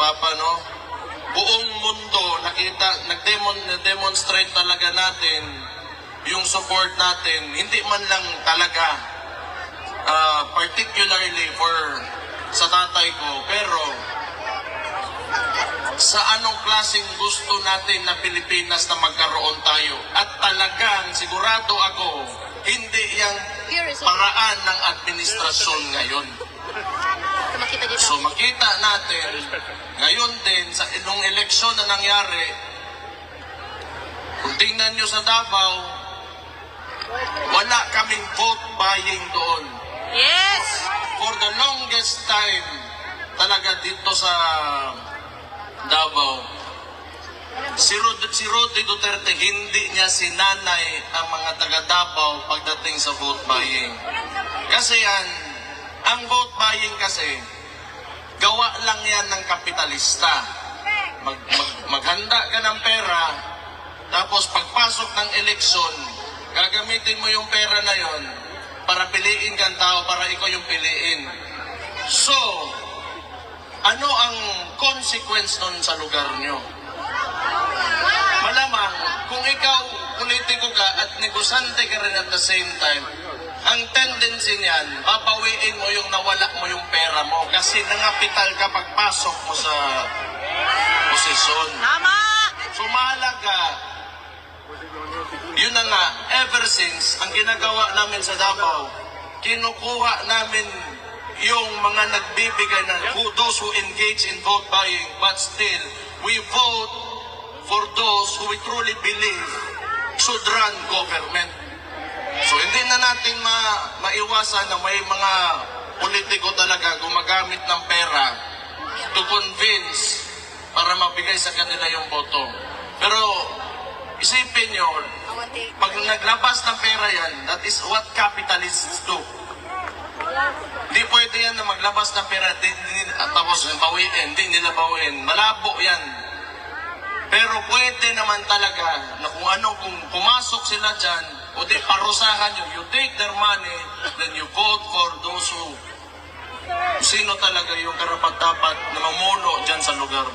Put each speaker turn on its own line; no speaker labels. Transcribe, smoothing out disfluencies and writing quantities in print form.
Papa, no? Buong mundo nag-demonstrate talaga natin yung support natin, hindi man lang talaga particularly sa tatay ko, pero sa anong klaseng gusto natin na Pilipinas na magkaroon tayo. At talagang sigurado ako, hindi yung paraan ng administrasyon ngayon. So makita natin, ngayon din, sa inong eleksyon na nangyari, kung tingnan nyo sa Davao, wala kaming vote buying doon.
Yes!
For the longest time, talaga dito sa Davao, si Roddy Duterte, hindi niya sinanay ang mga taga Davao pagdating sa vote buying. Kasi ang vote buying kasi, gawa lang yan ng kapitalista. Maghanda ka ng pera, tapos pagpasok ng eleksyon, gagamitin mo yung pera na yon para piliin kang tao, para ikaw yung piliin. So, ano ang consequence nun sa lugar nyo? Malamang, kung ikaw politiko ka at negosante ka rin at the same time, ang tendency niyan, babawiin mo yung nawala mo yung pera mo kasi nangapital ka pagpasok mo sa posisyon.
Tama!
So mahalaga, yun na nga, ever since, ang ginagawa namin sa Davao, kinukuha namin yung mga nagbibigay na those who engage in vote buying, but still, we vote for those who we truly believe should run government. So hindi na natin maiwasan na may mga politiko talaga gumagamit ng pera to convince para mabigay sa kanila yung boto. Pero isipin nyo, pag naglabas ng pera yan, that is what capitalists do. Hindi pwede yan na maglabas ng pera tapos bawiin, hindi nila bawiin. Malabo yan. Pero pwede naman talaga na kung pumasok sila dyan, o di parusahan nyo, you take their money, then you vote for those who sino talaga yung karapat-dapat na mamuno dyan sa lugar.